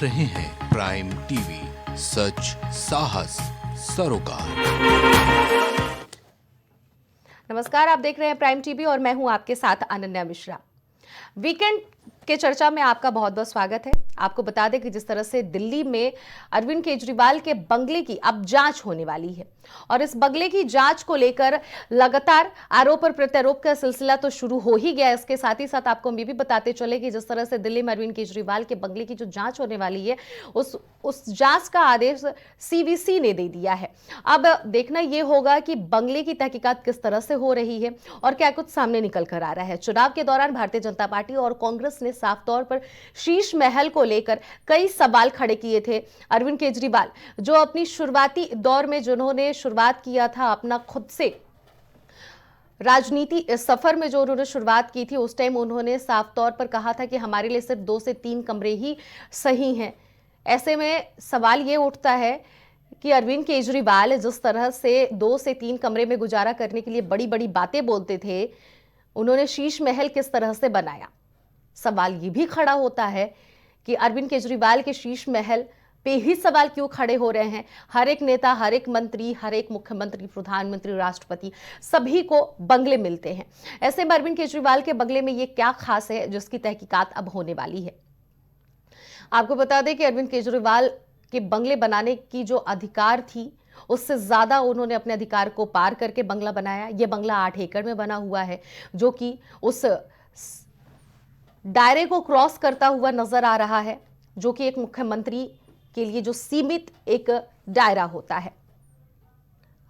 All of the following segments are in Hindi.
रहे हैं प्राइम टीवी, सच साहस सरोकार। नमस्कार, आप देख रहे हैं प्राइम टीवी और मैं हूं आपके साथ अनन्या मिश्रा। वीकेंड के चर्चा में आपका बहुत बहुत स्वागत है। आपको बता दें कि जिस तरह से दिल्ली में अरविंद केजरीवाल के बंगले की अब जांच होने वाली है और इस बंगले की जांच को लेकर लगातार आरोप और प्रत्यारोप का सिलसिला तो शुरू हो ही गया। इसके साथ ही साथ आपको हम ये भी बताते चले कि जिस तरह से दिल्ली में अरविंद केजरीवाल के बंगले की जो जांच होने वाली है उस जांच का आदेश सीवीसी ने दे दिया है। अब देखना यह होगा कि बंगले की तहकीकात किस तरह से हो रही है और क्या कुछ सामने निकल कर आ रहा है। चुनाव के दौरान भारतीय जनता पार्टी और कांग्रेस ने साफ तौर पर शीश महल को लेकर कई सवाल खड़े किए थे। अरविंद केजरीवाल जो अपनी शुरुआती दौर में जिन्होंने शुरुआत किया था अपना खुद से राजनीति सफर में जो उन्होंने शुरुआत की थी, उस टाइम उन्होंने साफ तौर पर कहा था कि हमारे लिए सिर्फ 2 से 3 कमरे ही सही हैं। ऐसे में सवाल ये उठता है कि अरविंद केजरीवाल जिस तरह से 2 से 3 कमरे में गुजारा करने के लिए बड़ी बड़ी बातें बोलते थे, उन्होंने शीश महल किस तरह से बनाया। सवाल ये भी खड़ा होता है कि अरविंद केजरीवाल के शीश महल पे ही सवाल क्यों खड़े हो रहे हैं। हर एक नेता, हर एक मंत्री, हर एक मुख्यमंत्री, प्रधानमंत्री, राष्ट्रपति सभी को बंगले मिलते हैं। ऐसे में अरविंद केजरीवाल के बंगले में ये क्या खास है जिसकी तहकीकात अब होने वाली है। आपको बता दें कि अरविंद केजरीवाल के बंगले बनाने की जो अधिकार थी, उससे ज्यादा उन्होंने अपने अधिकार को पार करके बंगला बनाया। यह बंगला 8 एकड़ में बना हुआ है, जो कि उस दायरे को क्रॉस करता हुआ नजर आ रहा है, जो कि एक मुख्यमंत्री के लिए जो सीमित एक दायरा होता है।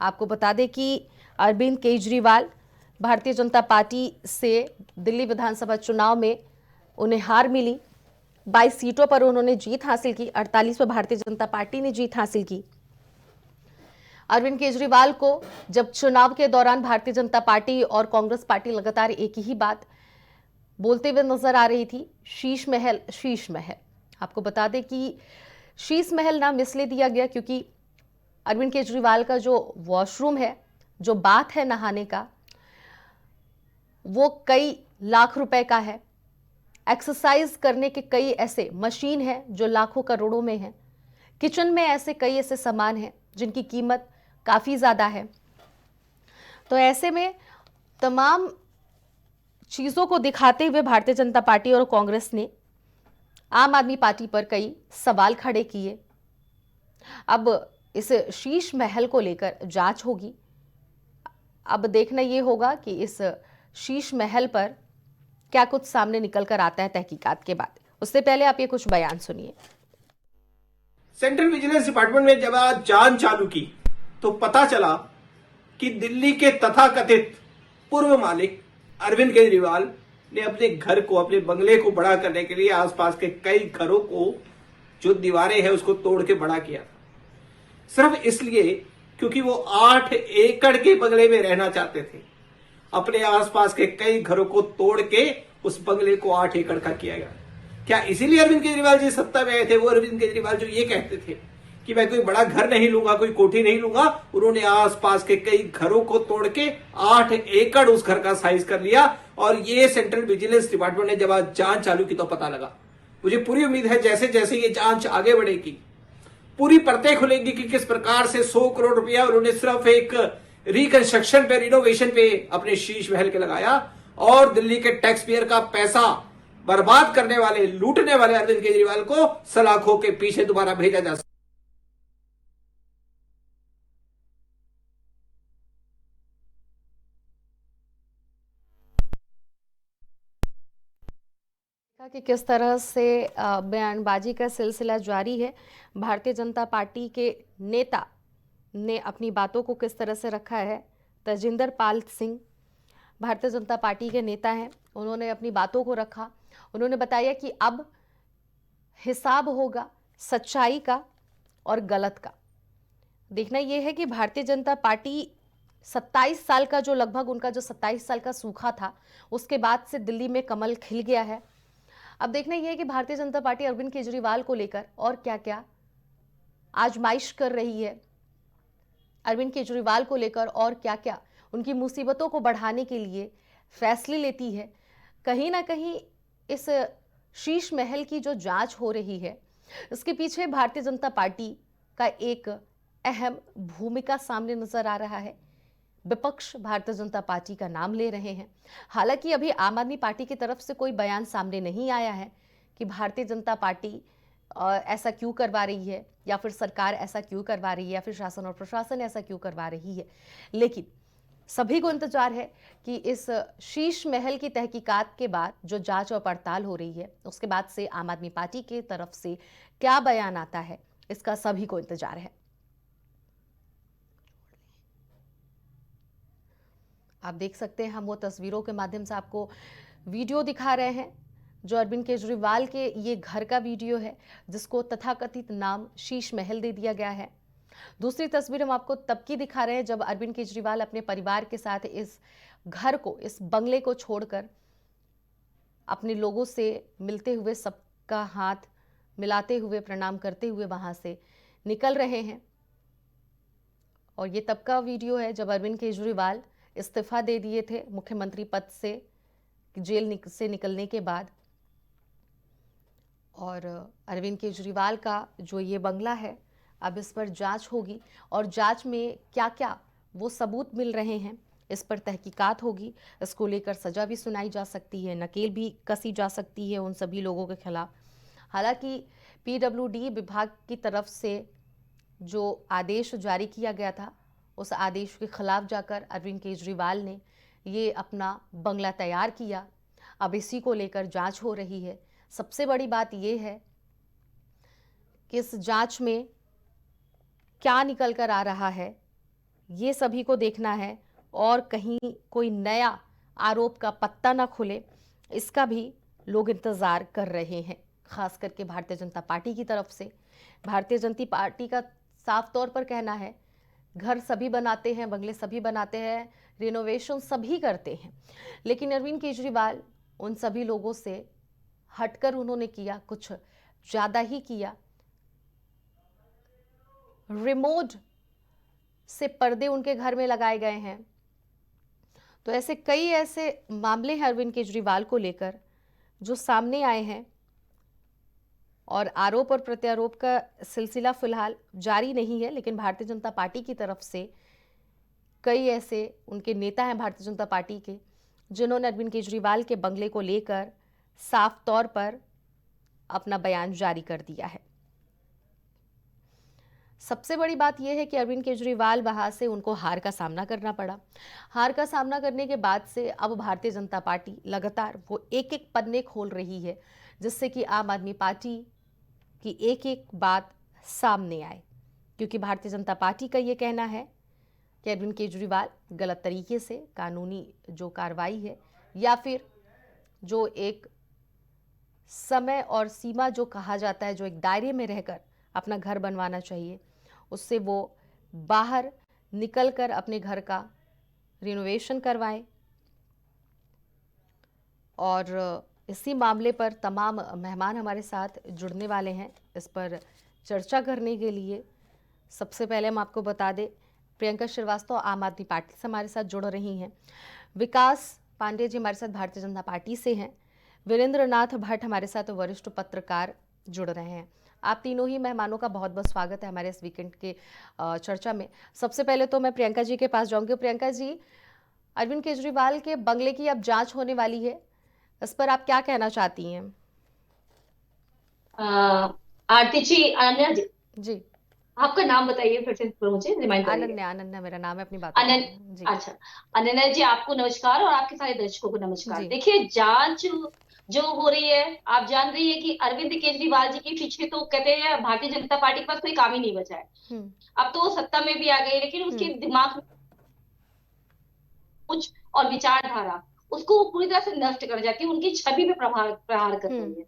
आपको बता दें कि अरविंद केजरीवाल भारतीय जनता पार्टी से दिल्ली विधानसभा चुनाव में उन्हें हार मिली। 22 सीटों पर उन्होंने जीत हासिल की, 48 पर भारतीय जनता पार्टी ने जीत हासिल की। अरविंद केजरीवाल को जब चुनाव के दौरान भारतीय जनता पार्टी और कांग्रेस पार्टी लगातार एक ही बात बोलते हुए नजर आ रही थी, शीश महल शीश महल। आपको बता दें कि शीश महल नाम इसलिए दिया गया क्योंकि अरविंद केजरीवाल का जो वॉशरूम है, जो बाथ है नहाने का, वो कई लाख रुपए का है। एक्सरसाइज करने के कई ऐसे मशीन हैं जो लाखों करोड़ों में हैं। किचन में कई ऐसे सामान हैं जिनकी कीमत काफी ज्यादा है। तो ऐसे में तमाम चीजों को दिखाते हुए भारतीय जनता पार्टी और कांग्रेस ने आम आदमी पार्टी पर कई सवाल खड़े किए। अब इस शीश महल को लेकर जांच होगी। अब देखना यह होगा कि इस शीश महल पर क्या कुछ सामने निकल कर आता है तहकीकात के बाद। उससे पहले आप ये कुछ बयान सुनिए। सेंट्रल विजिलेंस डिपार्टमेंट में जब आज जांच चालू की तो पता चला कि दिल्ली के तथाकथित पूर्व मालिक अरविंद केजरीवाल ने अपने घर को, अपने बंगले को बड़ा करने के लिए आसपास के कई घरों को, जो दीवारें हैं उसको तोड़ के बड़ा किया, सिर्फ इसलिए क्योंकि वो 8 एकड़ के बंगले में रहना चाहते थे। अपने आसपास के कई घरों को तोड़ के उस बंगले को 8 एकड़ का किया गया। क्या इसीलिए अरविंद केजरीवाल जी सत्ता में आए थे? वो अरविंद केजरीवाल जो ये कहते थे कि मैं कोई बड़ा घर नहीं लूंगा, कोई कोठी नहीं लूंगा, उन्होंने आसपास के कई घरों को तोड़ के 8 एकड़ उस घर का साइज कर लिया। और ये सेंट्रल विजिलेंस डिपार्टमेंट ने जब आज जांच चालू की तो पता लगा। मुझे पूरी उम्मीद है जैसे जैसे ये जांच आगे बढ़ेगी, पूरी परतें खुलेंगी कि किस प्रकार से 100 करोड़ रुपया उन्होंने सिर्फ एक रिकंस्ट्रक्शन पे, रिनोवेशन पे अपने शीश महल के लगाया और दिल्ली के टैक्स पेयर का पैसा बर्बाद करने वाले, लूटने वाले अरविंद केजरीवाल को सलाखों के पीछे दोबारा भेजा जा सकता। कि किस तरह से बयानबाजी का सिलसिला जारी है। भारतीय जनता पार्टी के नेता ने अपनी बातों को किस तरह से रखा है। तजिंदर पाल सिंह भारतीय जनता पार्टी के नेता हैं, उन्होंने अपनी बातों को रखा। उन्होंने बताया कि अब हिसाब होगा सच्चाई का और गलत का। देखना यह है कि भारतीय जनता पार्टी 27 साल का जो लगभग उनका जो 27 साल का सूखा था, उसके बाद से दिल्ली में कमल खिल गया है। अब देखना यह है कि भारतीय जनता पार्टी अरविंद केजरीवाल को लेकर और क्या क्या आजमाइश कर रही है, अरविंद केजरीवाल को लेकर और क्या क्या उनकी मुसीबतों को बढ़ाने के लिए फैसले लेती है। कहीं ना कहीं इस शीश महल की जो जांच हो रही है, इसके पीछे भारतीय जनता पार्टी का एक अहम भूमिका सामने नजर आ रहा है। विपक्ष भारतीय जनता पार्टी का नाम ले रहे हैं। हालांकि अभी आम आदमी पार्टी की तरफ से कोई बयान सामने नहीं आया है कि भारतीय जनता पार्टी ऐसा क्यों करवा रही है, या फिर सरकार ऐसा क्यों करवा रही है, या फिर शासन और प्रशासन ऐसा क्यों करवा रही है। लेकिन सभी को इंतजार है कि इस शीश महल की तहकीकात के बाद जो जांच और पड़ताल हो रही है, उसके बाद से आम आदमी पार्टी की तरफ से क्या बयान आता है, इसका सभी को इंतजार है। आप देख सकते हैं, हम वो तस्वीरों के माध्यम से आपको वीडियो दिखा रहे हैं जो अरविंद केजरीवाल के ये घर का वीडियो है, जिसको तथाकथित नाम शीश महल दे दिया गया है। दूसरी तस्वीर हम आपको तब की दिखा रहे हैं जब अरविंद केजरीवाल अपने परिवार के साथ इस घर को, इस बंगले को छोड़कर अपने लोगों से मिलते हुए, सबका हाथ मिलाते हुए, प्रणाम करते हुए वहां से निकल रहे हैं। और ये तब का वीडियो है जब अरविंद केजरीवाल इस्तीफा दे दिए थे मुख्यमंत्री पद से, जेल से निकलने के बाद। और अरविंद केजरीवाल का जो ये बंगला है, अब इस पर जांच होगी और जांच में क्या क्या वो सबूत मिल रहे हैं, इस पर तहकीकात होगी। इसको लेकर सजा भी सुनाई जा सकती है, नकेल भी कसी जा सकती है उन सभी लोगों के खिलाफ। हालांकि पीडब्ल्यूडी विभाग की तरफ से जो आदेश जारी किया गया था, उस आदेश के खिलाफ जाकर अरविंद केजरीवाल ने ये अपना बंगला तैयार किया। अब इसी को लेकर जांच हो रही है। सबसे बड़ी बात यह है कि इस जांच में क्या निकल कर आ रहा है, ये सभी को देखना है, और कहीं कोई नया आरोप का पत्ता ना खुले, इसका भी लोग इंतजार कर रहे हैं, खास करके भारतीय जनता पार्टी की तरफ से। भारतीय जनता पार्टी का साफ तौर पर कहना है, घर सभी बनाते हैं, बंगले सभी बनाते हैं, रिनोवेशन सभी करते हैं, लेकिन अरविंद केजरीवाल उन सभी लोगों से हटकर उन्होंने किया, कुछ ज्यादा ही किया। रिमोट से पर्दे उनके घर में लगाए गए हैं। तो ऐसे कई ऐसे मामले हैं अरविंद केजरीवाल को लेकर जो सामने आए हैं, और आरोप और प्रत्यारोप का सिलसिला फिलहाल जारी नहीं है। लेकिन भारतीय जनता पार्टी की तरफ से कई ऐसे उनके नेता हैं भारतीय जनता पार्टी के, जिन्होंने अरविंद केजरीवाल के बंगले को लेकर साफ तौर पर अपना बयान जारी कर दिया है। सबसे बड़ी बात यह है कि अरविंद केजरीवाल वहां से उनको हार का सामना करना पड़ा। हार का सामना करने के बाद से अब भारतीय जनता पार्टी लगातार वो एक एक पन्ने खोल रही है, जिससे कि आम आदमी पार्टी की एक एक बात सामने आए। क्योंकि भारतीय जनता पार्टी का ये कहना है कि अरविंद केजरीवाल गलत तरीके से कानूनी जो कार्रवाई है, या फिर जो एक समय और सीमा जो कहा जाता है, जो एक दायरे में रहकर अपना घर बनवाना चाहिए, उससे वो बाहर निकलकर अपने घर का रिनोवेशन करवाएं। और इसी मामले पर तमाम मेहमान हमारे साथ जुड़ने वाले हैं इस पर चर्चा करने के लिए। सबसे पहले हम आपको बता दें, प्रियंका श्रीवास्तव आम आदमी पार्टी से हमारे साथ जुड़ रही हैं, विकास पांडे जी हमारे साथ भारतीय जनता पार्टी से हैं, वीरेंद्र नाथ भट्ट हमारे साथ वरिष्ठ पत्रकार जुड़ रहे हैं। आप तीनों ही मेहमानों का बहुत बहुत स्वागत है हमारे इस वीकेंड के चर्चा में। सबसे पहले तो मैं प्रियंका जी के पास जाऊंगी। प्रियंका जी, अरविंद केजरीवाल के बंगले की अब जांच होने वाली है, इस पर आप क्या कहना चाहती हैं? आरती जी, अनन्या जी, जी, आपका नाम बताइए फिर से मुझे रिमाइंड करिए। अनन्या, अनन्या मेरा नाम है, अपनी बात अनन्या, जी। अच्छा, अनन्या जी आपको नमस्कार और आपके सारे दर्शकों को नमस्कार। जी। देखिए, जांच जो हो रही है, आप जान रही है कि अरविंद केजरीवाल जी के पीछे तो कहते हैं भारतीय जनता पार्टी के पास कोई काम ही नहीं बचा है। अब तो वो सत्ता में भी आ गई, लेकिन उसके दिमाग में कुछ और विचारधारा उसको पूरी तरह से नष्ट कर जाती है, उनकी छवि पे प्रहार कर रही है।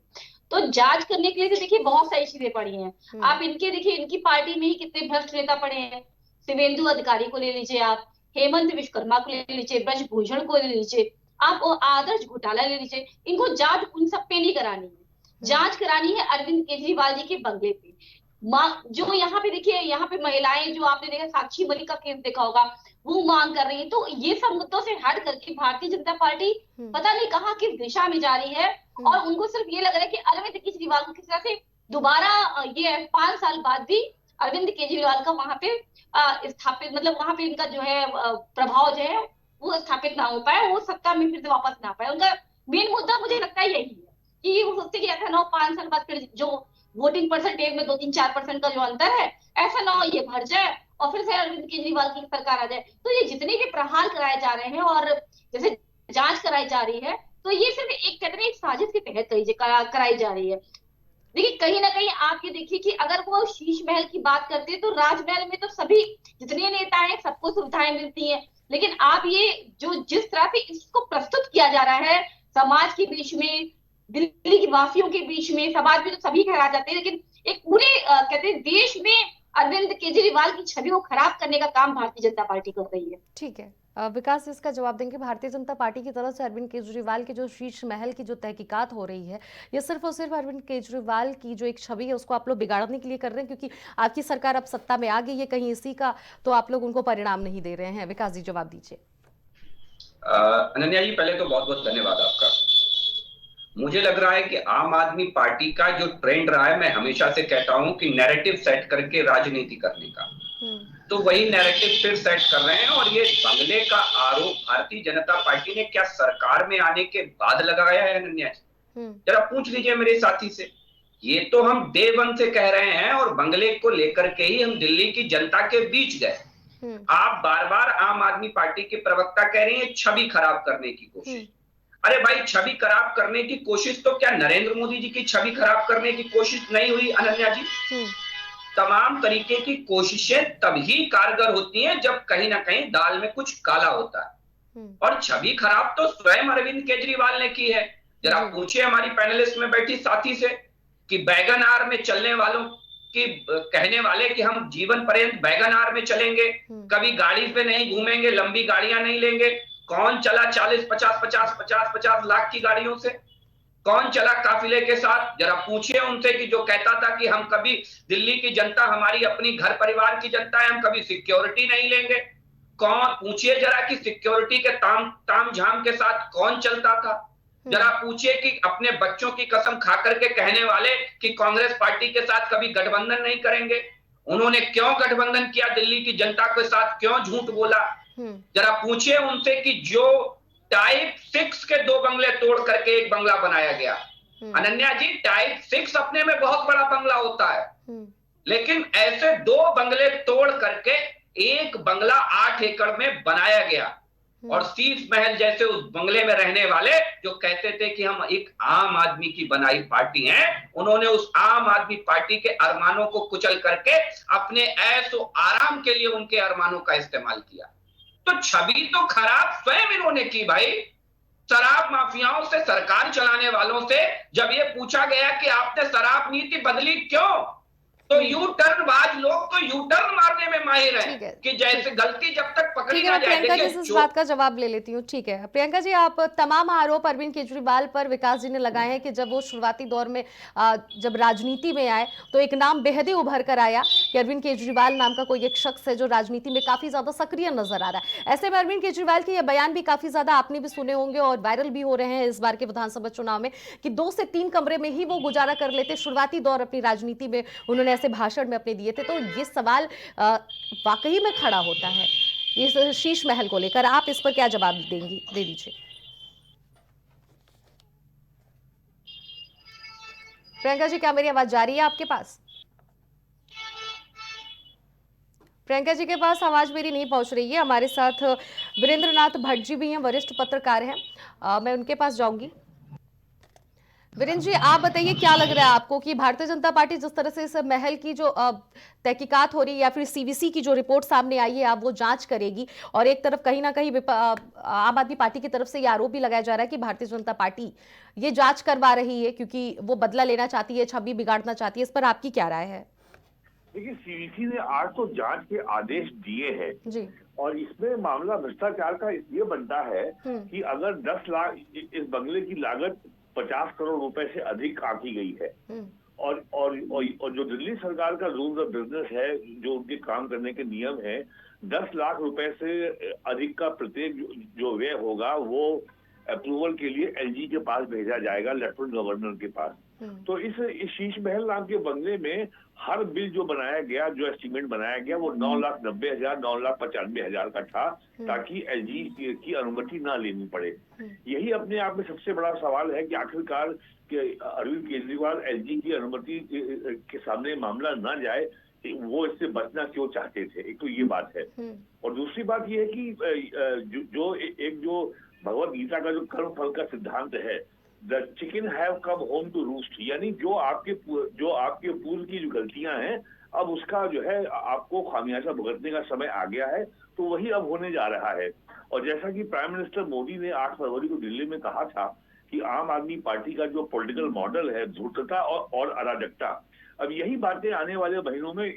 तो जांच करने के लिए तो देखिए बहुत सारी चीजें पड़ी हैं। आप इनके देखिए, इनकी पार्टी में ही कितने भ्रष्ट नेता पड़े हैं। शिवेंदु अधिकारी को ले लीजिए, आप हेमंत विश्वकर्मा को ले लीजिए, ब्रजभूषण को ले लीजिए, आप आदर्श घोटाला ले लीजिए। इनको जांच उन सब पे नहीं करानी है, जांच करानी है अरविंद केजरीवाल जी के बंगले पे। जो यहाँ पे देखिए, यहाँ पे महिलाएं, जो आपने देखा साक्षी मलिक का केस देखा होगा, वो मांग कर रही है। तो ये सब मुद्दों से हट करके भारतीय जनता पार्टी पता नहीं कहाँ किस दिशा में जा रही है, और उनको सिर्फ ये लग रहा है कि अरविंद केजरीवाल को किस तरह से दोबारा ये 5 साल बाद भी अरविंद केजरीवाल का वहां पे स्थापित, मतलब वहां पे इनका जो है प्रभाव जो है वो स्थापित ना हो पाए, वो सत्ता में फिर से वापस ना पाए। उनका मेन मुद्दा मुझे लगता है यही है कि वो सोचते कि ऐसा ना हो 5 साल बाद फिर जो वोटिंग परसेंटेज में 2-3-4% का जो अंतर है, ऐसा ना हो ये भर जाए और फिर से अरविंद केजरीवाल की सरकार आ जाए। तो ये जितने भी प्रहार कराए जा रहे हैं और जैसे जांच कराई जा रही है, तो ये सिर्फ एक कहते हैं एक साजिश के तहत कराई जा रही है। देखिए कहीं ना कहीं आप ये देखिए कि अगर वो शीश महल की बात करते हैं तो राजमहल में तो सभी जितने नेता हैं सबको सुविधाएं मिलती हैं, लेकिन आप ये जो जिस तरह से इसको प्रस्तुत किया जा रहा है समाज के बीच में, दिल्ली की वासियों के बीच में, समाज में तो सभी खड़ा जाते हैं, लेकिन एक पूरे कहते हैं देश में अरविंद केजरीवाल की छवि को खराब करने का काम भारतीय जनता पार्टी कर रही है। ठीक है, विकास इसका जवाब देंगे। भारतीय जनता पार्टी की तरफ से अरविंद केजरीवाल के जो शीश महल की जो तहकीकात हो रही है, ये सिर्फ और सिर्फ अरविंद केजरीवाल की जो एक छवि है उसको आप लोग बिगाड़ने के लिए कर रहे हैं, क्योंकि आपकी सरकार अब सत्ता में आ गई है कहीं इसी का, तो आप लोग उनको परिणाम नहीं दे रहे हैं। विकास जी जवाब दीजिए। अनन्या जी, पहले तो बहुत बहुत धन्यवाद आपका। मुझे लग रहा है कि आम आदमी पार्टी का जो ट्रेंड रहा है, मैं हमेशा से कहता हूं कि नैरेटिव सेट करके राजनीति करने का, तो वही नैरेटिव फिर सेट कर रहे हैं। और ये बंगले का आरोप भारतीय जनता पार्टी ने क्या सरकार में आने के बाद लगाया है अनन्या जी? जरा पूछ लीजिए मेरे साथी से। ये तो हम डे वन से कह रहे हैं और बंगले को लेकर के ही हम दिल्ली की जनता के बीच गए। आप बार बार आम आदमी पार्टी के प्रवक्ता कह रहे हैं छवि खराब करने की कोशिश। अरे भाई, छवि खराब करने की कोशिश तो क्या नरेंद्र मोदी जी की छवि खराब करने की कोशिश नहीं हुई अनन्या जी? तमाम तरीके की कोशिशें तभी कारगर होती हैं जब कहीं ना कहीं दाल में कुछ काला होता है। और छवि खराब तो स्वयं अरविंद केजरीवाल ने की है। जरा पूछिए हमारी पैनलिस्ट में बैठी साथी से कि वैगन आर में चलने वालों की कहने वाले कि हम जीवन पर्यंत वैगन आर में चलेंगे, कभी गाड़ी पे नहीं घूमेंगे, लंबी गाड़ियां नहीं लेंगे। कौन चला 40-50 लाख की गाड़ियों से? कौन चला काफिले के साथ? जरा पूछिए उनसे कि जो कहता था कि हम कभी, दिल्ली की जनता हमारी अपनी घर परिवार की जनता है, हम कभी सिक्योरिटी नहीं लेंगे। कौन, पूछिए जरा कि सिक्योरिटी के ताम झाम के साथ कौन चलता था? जरा पूछिए कि अपने बच्चों की कसम खा करके कहने वाले कि कांग्रेस पार्टी के साथ कभी गठबंधन नहीं करेंगे, उन्होंने क्यों गठबंधन किया? दिल्ली की जनता के साथ क्यों झूठ बोला? जरा पूछिए उनसे कि जो टाइप 6 के 2 बंगले तोड़ करके एक बंगला बनाया गया। अनन्या जी, टाइप 6 अपने में बहुत बड़ा बंगला होता है, लेकिन ऐसे 2 बंगले तोड़ करके एक बंगला 8 एकड़ में बनाया गया। और शीश महल जैसे उस बंगले में रहने वाले जो कहते थे कि हम एक आम आदमी की बनाई पार्टी हैं, उन्होंने उस आम आदमी पार्टी के अरमानों को कुचल करके अपने ऐशो आराम के लिए उनके अरमानों का इस्तेमाल किया। तो छवि तो खराब स्वयं इन्होंने की भाई। शराब माफियाओं से, सरकार चलाने वालों से जब ये पूछा गया कि आपने शराब नीति बदली क्यों, तो यू टर्न बाज लोग तो यू टर्न मारने में माहिर हैं कि जैसे गलती जब तक पकड़ी ना जाए। प्रियंका जी इस बात का जवाब ले लेती हूँ। ठीक है प्रियंका जी, आप तमाम आरोप अरविंद केजरीवाल पर विकास जी ने लगाए हैं कि जब वो शुरुआती दौर में जब राजनीति में आए तो एक नाम बेहद ही उभर कर आया कि अरविंद केजरीवाल नाम का कोई एक शख्स है जो राजनीति में काफी ज्यादा सक्रिय नजर आ रहा है। ऐसे में अरविंद केजरीवाल के ये बयान भी काफी ज्यादा आपने भी सुने होंगे और वायरल भी हो रहे हैं इस बार के विधानसभा चुनाव में कि 2 से 3 कमरे में ही वो गुजारा कर लेते। शुरुआती दौर अपनी राजनीति में उन्होंने ऐसे भाषण में अपने दिए थे। तो ये सवाल वाकई में खड़ा होता है इस शीश महल को लेकर, आप इस पर क्या जवाब देंगी? दे दीजिए प्रियंका जी। क्या मेरी आवाज जा रही है आपके पास? प्रियंका जी के पास आवाज मेरी नहीं पहुंच रही है। हमारे साथ वीरेंद्र नाथ भट्ट जी भी हैं, वरिष्ठ पत्रकार हैं, मैं उनके पास जाऊंगी। वीरेंद्र जी, आप बताइए क्या लग रहा है आपको कि भारतीय जनता पार्टी जिस तरह से इस महल की जो तहकीकात हो रही है या फिर सीवीसी की जो रिपोर्ट सामने आई है अब वो जांच करेगी, और एक तरफ कहीं ना कहीं आम आदमी पार्टी की तरफ से ये आरोप भी लगाया जा रहा है कि भारतीय जनता पार्टी ये जांच करवा रही है क्योंकि वो बदला लेना चाहती है, छवि बिगाड़ना चाहती है, इस पर आपकी क्या राय है? देखिए, सीवीसी ने आज तो जांच के आदेश दिए हैं जी, और इसमें मामला भ्रष्टाचार का ये बनता है कि अगर 10 लाख इस बंगले की लागत 50 करोड़ रुपए से अधिक आंकी गई है, और जो दिल्ली सरकार का रूल्स ऑफ बिजनेस है, जो उनके काम करने के नियम है, 10 लाख रुपए से अधिक का प्रत्येक जो व्यय होगा वो अप्रूवल के लिए एलजी के पास भेजा जाएगा, लेफ्टिनेंट गवर्नर के पास। तो इस शीश महल नाम के बंगले में हर बिल जो बनाया गया, जो एस्टीमेट बनाया गया, वो 9,90,000, 9,95,000 का था, ताकि एलजी की अनुमति ना लेनी पड़े। यही अपने आप में सबसे बड़ा सवाल है कि आखिरकार अरविंद केजरीवाल एलजी की अनुमति के सामने मामला ना जाए, वो इससे बचना क्यों चाहते थे। एक तो ये बात है, और दूसरी बात ये है कि जो भगवत गीता का जो कर्म फल का सिद्धांत है, the chicken have come home to roost, यानी जो आपके पूर्व की जो गलतियां हैं, अब उसका जो है आपको खामियाजा भुगतने का समय आ गया है, तो वही अब होने जा रहा है। और जैसा कि प्राइम मिनिस्टर मोदी ने 8 फरवरी को दिल्ली में कहा था कि आम आदमी पार्टी का जो पॉलिटिकल मॉडल है धूर्तता और अराजकता, अब यही बातें आने वाले महीनों में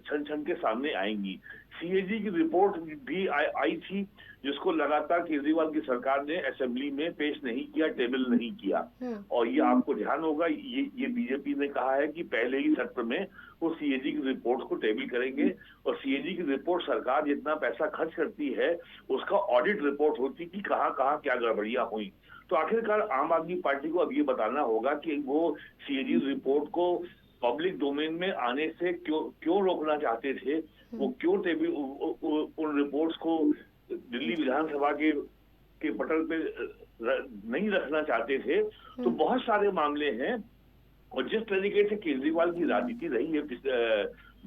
छन छन के सामने आएंगी। सीएजी की रिपोर्ट भी आई थी, जिसको लगातार केजरीवाल की सरकार ने असेंबली में पेश नहीं किया, टेबल नहीं किया। और ये आपको ध्यान होगा, ये बीजेपी ने कहा है कि पहले ही सत्र में वो सीएजी की रिपोर्ट को टेबल करेंगे, और सीएजी की रिपोर्ट सरकार जितना पैसा खर्च करती है उसका ऑडिट रिपोर्ट होती कि कहाँ कहाँ क्या गड़बड़ियां हुई। तो आखिरकार आम आदमी पार्टी को अब ये बताना होगा कि वो सीएजी रिपोर्ट को पब्लिक डोमेन में आने से क्यों रोकना चाहते थे, वो क्यों उन रिपोर्ट्स को दिल्ली विधानसभा के पटल पे नहीं रखना चाहते थे। तो बहुत सारे मामले हैं, और जिस तरीके से केजरीवाल की राजनीति रही है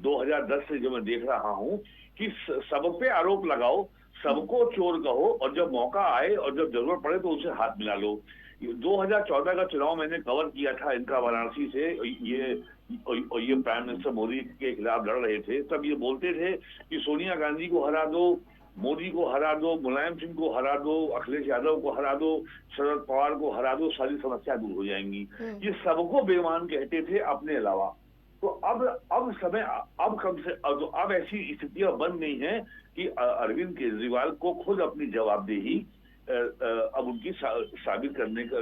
2010 से जो मैं देख रहा हूँ कि सब पे आरोप लगाओ, सबको चोर कहो, और जब मौका आए और जब जरूरत पड़े तो उसे हाथ मिला लो। 2014 का चुनाव मैंने कवर किया था इनका वाराणसी से, ये प्राइम मिनिस्टर मोदी के खिलाफ लड़ रहे थे। तब ये बोलते थे कि सोनिया गांधी को हरा दो, मोदी को हरा दो, मुलायम सिंह को हरा दो, अखिलेश यादव को हरा दो, शरद पवार को हरा दो, सारी समस्या दूर हो जाएंगी। ये सबको बेईमान कहते थे अपने अलावा। तो अब समय अब ऐसी स्थितियां बन गई हैं कि अरविंद केजरीवाल को खुद अपनी जवाबदेही अब उनकी साबित करने का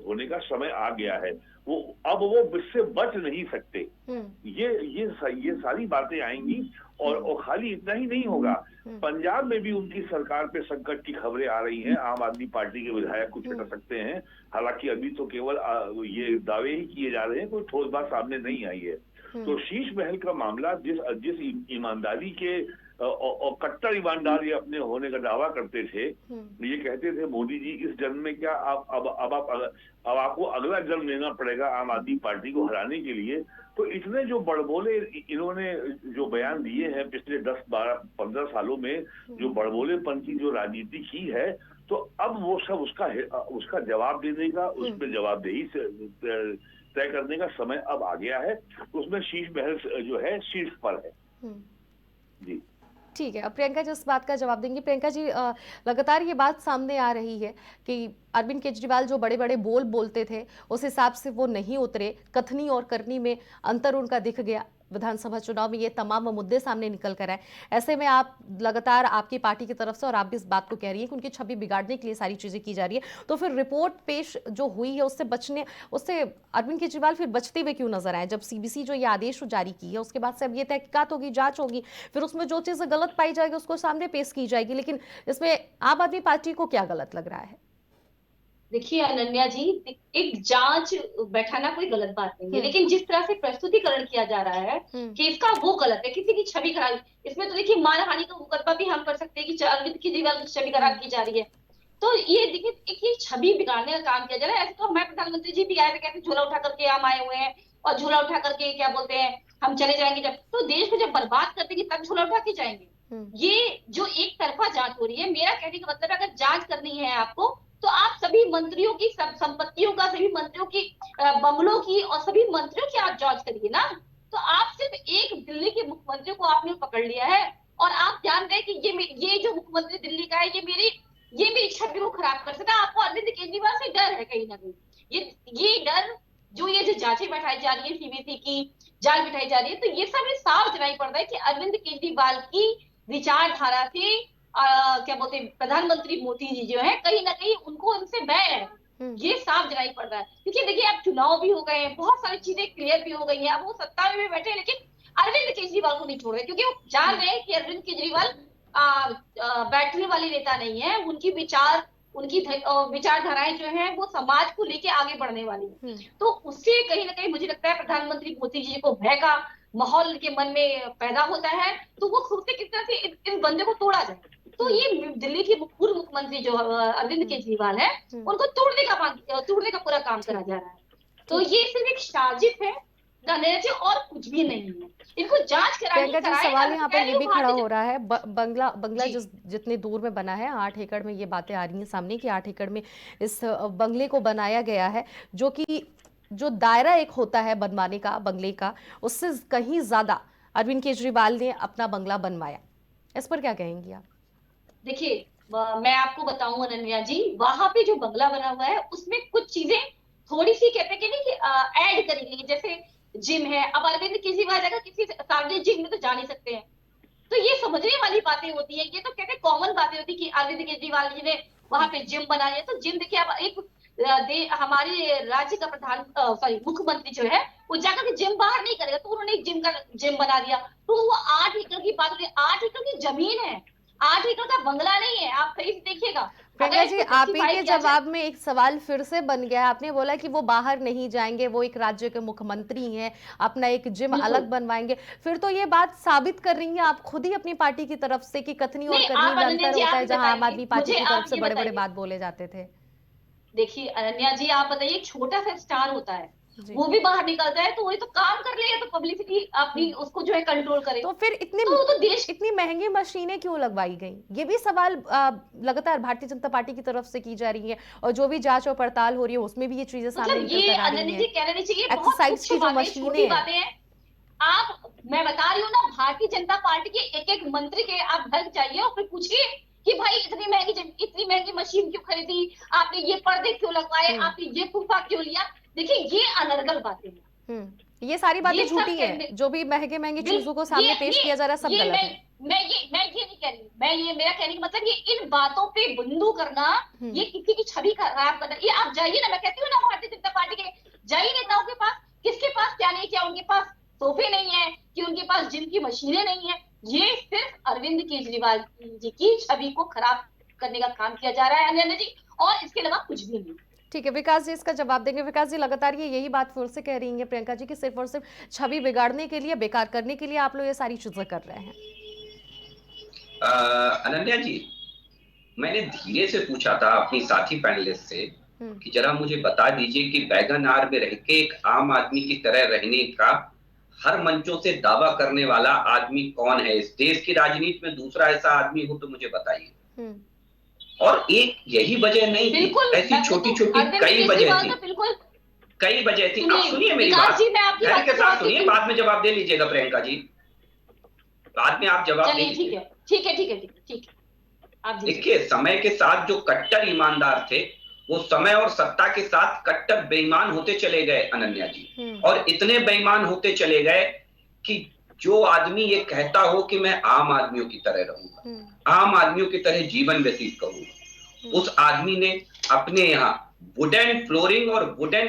होने का समय आ गया है। वो इससे बच नहीं सकते। ये सारी बातें आएंगी, और खाली इतना ही नहीं होगा, पंजाब में भी उनकी सरकार पे संकट की खबरें आ रही हैं। आम आदमी पार्टी के विधायक कुछ कर सकते हैं, हालांकि अभी तो केवल ये दावे ही किए जा रहे हैं, कोई ठोस बात सामने नहीं आई है। तो शीश महल का मामला जिस ईमानदारी के और कट्टर ईमानदार ये अपने होने का दावा करते थे, ये कहते थे मोदी जी इस जन्म में क्या अब आपको अगला जन्म लेना पड़ेगा आम आदमी पार्टी को हराने के लिए। तो इतने जो बड़बोले इन्होंने जो बयान दिए हैं पिछले 10, 12, 15 सालों में, जो बड़बोलेपन की जो राजनीति की है, तो अब वो सब उसका जवाब देने का, उस पर जवाबदेही से तय करने का समय अब आ गया है। उसमें शीश महल जो है शीर्ष पर है। जी ठीक है, अब प्रियंका जी उस बात का जवाब देंगी। प्रियंका जी, लगातार ये बात सामने आ रही है कि अरविंद केजरीवाल जो बड़े बड़े बोल बोलते थे उस हिसाब से वो नहीं उतरे, कथनी और करनी में अंतर उनका दिख गया। विधानसभा चुनाव में ये तमाम मुद्दे सामने निकल कर आए। ऐसे में आप लगातार आपकी पार्टी की तरफ से, और आप भी इस बात को कह रही हैं कि उनकी छवि बिगाड़ने के लिए सारी चीजें की जा रही है, तो फिर रिपोर्ट पेश जो हुई है उससे अरविंद केजरीवाल फिर बचते हुए क्यों नजर आए? जब सीबीसी जो ये आदेश जारी की है उसके बाद से अब ये तहकीकात होगी, जांच होगी, फिर उसमें जो चीजें गलत पाई जाएगी उसको सामने पेश की जाएगी, लेकिन इसमें आम आदमी पार्टी को क्या गलत लग रहा है? देखिए अनन्या जी, एक जांच बैठाना कोई गलत बात नहीं है, लेकिन जिस तरह से प्रस्तुतिकरण किया जा रहा है केस का, वो गलत है। किसी की छवि खराब, इसमें तो देखिए मानहानि का मुकदमा भी हम कर सकते हैं कि अरविंद केजरीवाल की छवि खराब की जा रही है। तो ये देखिए, एक ये छवि बिगाड़ने का काम किया जा रहा है। ऐसे तो हमारे प्रधानमंत्री जी भी आए थे, कहते झोला उठा करके हम आए हुए हैं, और झोला उठा करके क्या बोलते हैं हम चले जाएंगे। जब तो देश को जब बर्बाद कर देंगे तब झोला उठा के जाएंगे। ये जो एक तरफा जांच हो रही है, मेरा कहने का मतलब है अगर जांच करनी है आपको, तो आप सभी मंत्रियों की सब संपत्तियों का, सभी मंत्रियों की बंगलों की और सभी मंत्रियों की आप जांच करिए ना। तो आप सिर्फ एक दिल्ली के मुख्यमंत्री को आपने पकड़ लिया है, और आप जान रहे कि ये जो मुख्यमंत्री दिल्ली का है ये मेरी छवि को खराब कर सकता है। आपको अरविंद केजरीवाल से डर है कहीं ना कहीं। ये डर जो जांचें बैठाई जा रही है, सीबीसी की जांच बैठाई जा रही है, तो ये सब साफ दिखाई पड़ रहा है कि अरविंद केजरीवाल की विचारधारा से क्या बोलते हैं प्रधानमंत्री मोदी जी जो है, कहीं ना कहीं उनको उनसे बैर है। ये साफ दिखाई पड़ रहा है, क्योंकि देखिए अब चुनाव भी हो गए हैं, बहुत सारी चीजें क्लियर भी हो गई हैं, अब वो सत्ता में भी बैठे हैं, लेकिन अरविंद केजरीवाल को नहीं छोड़ रहे, क्योंकि वो जान रहे हैं कि अरविंद केजरीवाल बैटरी वाले नेता नहीं है। उनकी विचार उनकी विचारधाराएं जो है वो समाज को लेके आगे बढ़ने वाली है। तो उससे कहीं ना कहीं मुझे लगता है प्रधानमंत्री मोदी जी को भय का माहौल के मन में पैदा होता है, तो वो सोचते किस तरह से इस बंदे को तोड़ा जाए। तो ये दिल्ली के पूर्व मुख्यमंत्री जो अरविंद केजरीवाल है, उनको तोड़ने का पूरा काम करा जा रहा है। तो ये सिर्फ एक साजिश है और कुछ भी नहीं है। इनको जांच करानी सवाल यहाँ पर ये भी खड़ा हो रहा है, बंगला जितने दूर में बना है 8 एकड़ में, ये बातें आ रही हैं सामने कि 8 एकड़ में इस बंगले को बनाया गया है, जो कि जो दायरा एक होता है बनवाने का बंगले का, उससे कहीं ज्यादा अरविंद केजरीवाल ने अपना बंगला बनवाया। इस पर क्या कहेंगी आप? देखिए, मैं आपको बताऊं अनन्या जी, वहां पे जो बंगला बना हुआ है उसमें कुछ चीजें थोड़ी सी कहते हैं कि ऐड करी गई, जैसे जिम है। अब अरविंद केजरीवाल अगर किसी सार्वजनिक जिम में तो जा नहीं सकते हैं, तो ये समझने वाली बातें होती है। ये तो कहते हैं कॉमन बातें होती है कि अरविंद केजरीवाल जी ने वहां पे जिम बना लिया। तो जिम देखिए, अब एक हमारे राज्य का मुख्यमंत्री जो है वो जाकर के जिम बाहर नहीं करेगा, तो उन्होंने एक जिम बना दिया। तो वो 8 एकड़ की बात होती है, 8 एकड़ की जमीन है, 8 एकड़ का बंगला नहीं है। आप सही से देखिएगा। प्रियंका जी, आप ही के जवाब में एक सवाल फिर से बन गया। आपने बोला कि वो बाहर नहीं जाएंगे, वो एक राज्य के मुख्यमंत्री हैं, अपना एक जिम अलग बनवाएंगे। फिर तो ये बात साबित कर रही है आप खुद ही अपनी पार्टी की तरफ से कि कथनी और करनी में अंतर होता है, जहां आम आदमी पार्टी की तरफ से बड़े बड़े बात बोले जाते थे। देखिए अनन्या जी, आप बताइए, छोटा सा स्टार होता है, वो भी बाहर निकलता है तो वही तो काम कर लेगा, तो पब्लिसिटी अपनी उसको जो है कंट्रोल करे। तो फिर इतनी महंगी मशीनें क्यों लगवाई गई? ये भी सवाल लगातार भारतीय जनता पार्टी की तरफ से की जा रही है, और जो भी जांच और पड़ताल हो रही है उसमें भी ये चीजें सामने निकल कर आ रही हैं। एक्सरसाइज की जो मशीनें हैं, मैं बता रही हूँ ना, भारतीय जनता पार्टी के एक एक मंत्री के आप घर जाइए और फिर पूछिए कि भाई इतनी महंगी मशीन क्यों खरीदी, आपने ये पर्दे क्यों लगवाए, आपने ये फूफा क्यों लिया। देखिए, ये अनर्गल बातें हैं, ये सारी बातें झूठी हैं। जो भी महंगी चीजों को सामने पेश किया जा रहा है सब गलत है। मैं ये नहीं कह रही, मेरा कहने का मतलब ये इन बातों पे बंदू करना, ये किसी की छवि खराब करना। ये आप जाइए ना, मैं कहती हूँ ना, भारतीय जनता पार्टी के जाइए नेताओं के पास, किसके पास क्या नहीं, क्या उनके पास सोफे नहीं है, कि उनके पास जिम की मशीनें नहीं है। ये सिर्फ अरविंद केजरीवाल जी की छवि को खराब करने का काम किया जा रहा है अनन्या जी, और इसके अलावा कुछ भी नहीं। ठीक है, विकास जी इसका जवाब देंगे। विकास जी, लगातार ये यही बात फिर से कह रही हैं प्रियंका जी कि सिर्फ और सिर्फ छवि बिगाड़ने के लिए, बेकार करने के लिए आप लोग ये सारी चीजें कर रहे हैं। अनन्या जी, मैंने धीरे से पूछा था अपनी साथी पैनलिस्ट से कि जरा मुझे बता दीजिए कि बैगनार में रह के एक आम आदमी की तरह रहने का हर मंचों से दावा करने वाला आदमी कौन है इस देश की राजनीति में? दूसरा ऐसा आदमी हो तो मुझे बताइए। और एक यही वजह नहीं थी, ऐसी छोटी छोटी कई वजह थी, कई वजह थी। आप सुनिए मेरी बात, धैर्य के साथ सुनिए, बाद में जवाब दे लीजिएगा प्रियंका जी, बाद में आप जवाब दे लीजिए। ठीक है। देखिए, समय के साथ जो कट्टर ईमानदार थे वो समय और सत्ता के साथ कट्टर बेईमान होते चले गए अनन्या जी, और इतने बेईमान होते चले गए कि जो आदमी ये कहता हो कि मैं आम आदमियों की तरह रहूंगा, आम आदमियों की तरह जीवन व्यतीत करूंगा, उस आदमी ने अपने यहाँ वुडन फ्लोरिंग और वुडन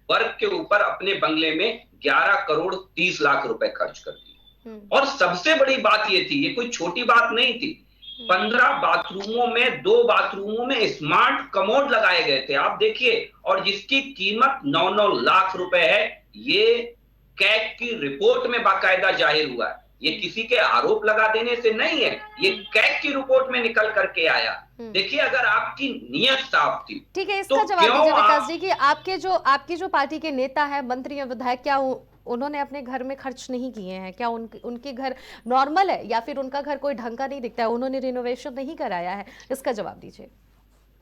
वर्क के ऊपर अपने बंगले में 11 करोड़ 30 लाख रुपए खर्च कर दिए। और सबसे बड़ी बात ये थी, ये कोई छोटी बात नहीं थी, 15 बाथरूमों में 2 बाथरूमों में स्मार्ट कमोड लगाए गए थे, आप देखिए, और जिसकी कीमत 9-9 लाख रुपए है। ये कैग की रिपोर्ट में बाकायदा जाहिर हुआ है, ये किसी के आरोप लगा देने से नहीं है, ये कैग की रिपोर्ट में निकल करके आया। देखिए, अगर आपकी नियत साफ थी, ठीक है, इसका जवाब दीजिए विकास जी कि आपकी जो पार्टी के नेता है, मंत्री या विधायक, क्या उन्होंने अपने घर में खर्च नहीं किए हैं? क्या उनके घर नॉर्मल है, या फिर उनका घर कोई ढंग का नहीं दिखता है, उन्होंने रिनोवेशन नहीं कराया है? इसका जवाब दीजिए।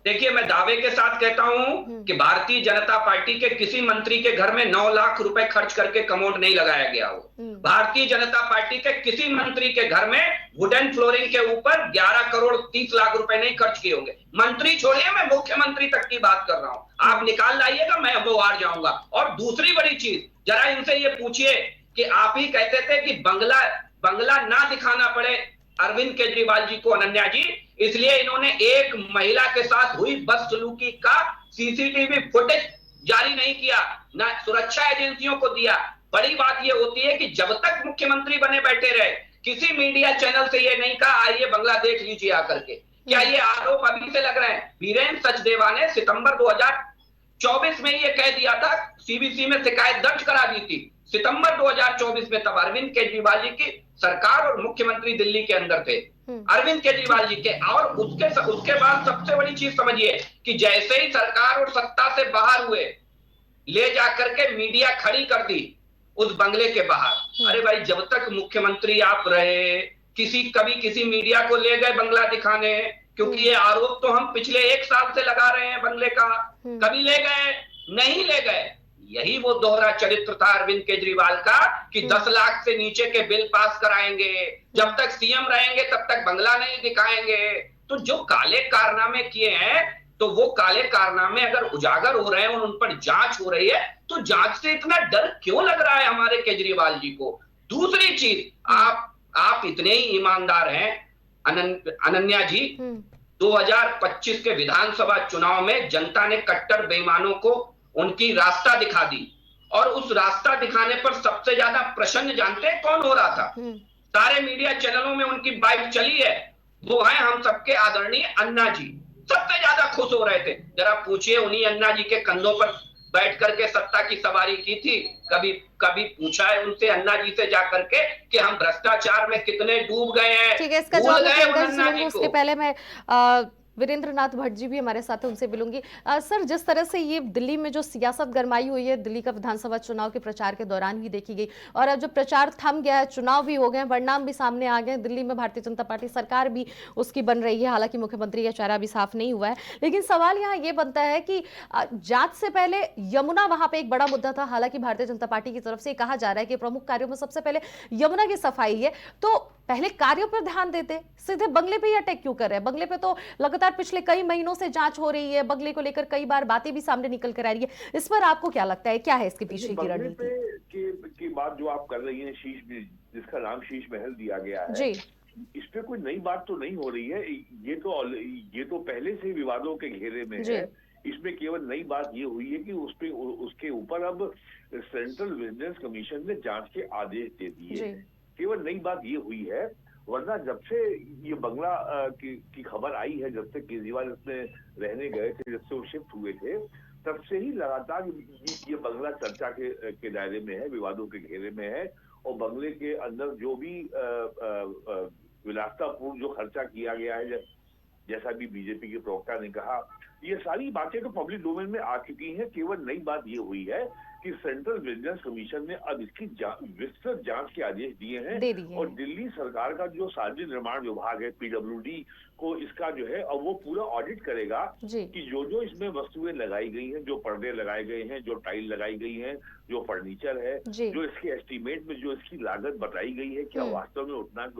देखिए, मैं दावे के साथ कहता हूं कि भारतीय जनता पार्टी के किसी मंत्री के घर में 9 लाख रुपए खर्च करके कमोड नहीं लगाया गया हो। भारतीय जनता पार्टी के किसी मंत्री के घर में वुडन फ्लोरिंग के ऊपर 11 करोड़ 30 लाख रुपए नहीं खर्च किए होंगे। मंत्री छोड़िए, मैं मुख्यमंत्री तक की बात कर रहा हूं। आप निकाल लाइएगा, मैं वो हार जाऊंगा। और दूसरी बड़ी चीज, जरा इनसे ये पूछिए कि आप ही कहते थे कि बंगला ना दिखाना पड़े अरविंद केजरीवाल जी को अनन्या जी, इसलिए इन्होंने एक महिला के साथ हुई बदसलूकी का सीसीटीवी फुटेज जारी नहीं किया, ना सुरक्षा एजेंसियों को दिया। बड़ी बात यह होती है कि जब तक मुख्यमंत्री बने बैठे रहे, किसी मीडिया चैनल से ये नहीं कहा आइए बंगला देख लीजिए आकर के। क्या ये आरोप अभी से लग रहे हैं? वीरेंद्र सचदेवा ने सितंबर 2024 में ये कह दिया था, सीबीसी में शिकायत दर्ज करा दी थी सितंबर 2024 में। तब अरविंद केजरीवाल जी की सरकार और मुख्यमंत्री दिल्ली के अंदर थे, अरविंद केजरीवाल जी के। और उसके बाद सबसे बड़ी चीज समझिए कि जैसे ही सरकार और सत्ता से बाहर हुए, ले जाकर के मीडिया खड़ी कर दी उस बंगले के बाहर। अरे भाई, जब तक मुख्यमंत्री आप रहे, कभी किसी मीडिया को ले गए बंगला दिखाने? क्योंकि ये आरोप तो हम पिछले 1 साल से लगा रहे हैं बंगले का। कभी ले गए? नहीं ले गए। यही वो दोहरा चरित्र था अरविंद केजरीवाल का कि 10 लाख से नीचे के बिल पास कराएंगे, जब तक सीएम रहेंगे तब तक बंगला नहीं दिखाएंगे। तो जो काले कारनामे किए हैं, तो वो काले कारनामे अगर उजागर हो रहे हैं और उन पर जांच हो रही है, तो जांच से इतना डर क्यों लग रहा है हमारे केजरीवाल जी को? दूसरी चीज, आप इतने ही ईमानदार हैं अनन्या जी, 2025 के विधानसभा चुनाव में जनता ने कट्टर बेईमानों को उनकी रास्ता दिखा दी, और उस रास्ता दिखाने पर सबसे ज्यादा प्रसन्न जानते हैं कौन हो रहा था? सारे मीडिया चैनलों में उनकी बाइट चली है, वो है हम सबके आदरणीय अन्ना जी। सबसे ज्यादा खुश हो रहे थे। जरा पूछिए, उन्हीं अन्ना जी के कंधों पर बैठ करके सत्ता की सवारी की थी? कभी पूछा है उनसे, अन्ना जी से जाकर के, कि हम भ्रष्टाचार में कितने डूब गए हैं? ठीक है, इसका जवाब उसके पहले मैं वीरेंद्र नाथ भट्ट जी भी हमारे साथ हैं, उनसे मिलूंगी। सर, जिस तरह से ये दिल्ली में जो सियासत गरमाई हुई है दिल्ली का विधानसभा चुनाव के प्रचार के दौरान ही देखी गई, और अब जब प्रचार थम गया है, चुनाव भी हो गए, परिणाम भी सामने आ गए, दिल्ली में भारतीय जनता पार्टी सरकार भी उसकी बन रही है, हालांकि मुख्यमंत्री का चेहरा भी साफ नहीं हुआ है। लेकिन सवाल यहाँ ये बनता है कि जांच से पहले यमुना वहां पर एक बड़ा मुद्दा था। हालांकि भारतीय जनता पार्टी की तरफ से कहा जा रहा है कि प्रमुख कार्यों में सबसे पहले यमुना की सफाई है, तो पहले कार्यों पर ध्यान देते, सीधे बंगले पे ही अटैक क्यों कर रहे हैं? बंगले पे तो लगातार पिछले कई महीनों से जांच हो रही है, बंगले को लेकर कई बार बातें भी सामने निकल कर आ रही है। इस पर आपको क्या लगता है, क्या है इसके पीछे की रणनीति? की बात जो आप कर रही हैं, जिसका नाम शीश महल दिया गया है जी, इस पे कोई नई बात तो नहीं हो रही है। ये तो पहले से विवादों के घेरे में है। इसमें केवल नई बात ये हुई है कि उसके ऊपर अब सेंट्रल विजिलेंस कमीशन ने जांच के आदेश दे दिए। केवल नई बात ये हुई है, वरना जब से ये बंगला की खबर आई है, जब से केजरीवाल इसमें रहने गए थे, जब से वो शिफ्ट हुए थे, तब से ही लगातार ये बंगला चर्चा के दायरे में है, विवादों के घेरे में है। और बंगले के अंदर जो भी विलासतापूर्ण जो खर्चा किया गया है, जैसा भी बीजेपी के प्रवक्ता ने कहा, ये सारी बातें तो पब्लिक डोमेन में आ चुकी हैं। केवल नई बात ये हुई है कि सेंट्रल विजिलेंस कमीशन ने अब इसकी विस्तृत जांच के आदेश दिए हैं, और दिल्ली सरकार का जो सार्वजनिक निर्माण विभाग है, पीडब्ल्यूडी को इसका जो है अब वो पूरा ऑडिट करेगा कि जो इसमें वस्तुएं लगाई गई हैं, जो पर्दे लगाए गए हैं, जो टाइल लगाई गई हैं, जो फर्नीचर है, जो इसके एस्टीमेट में जो इसकी लागत बताई गई है, क्या वास्तव में उतना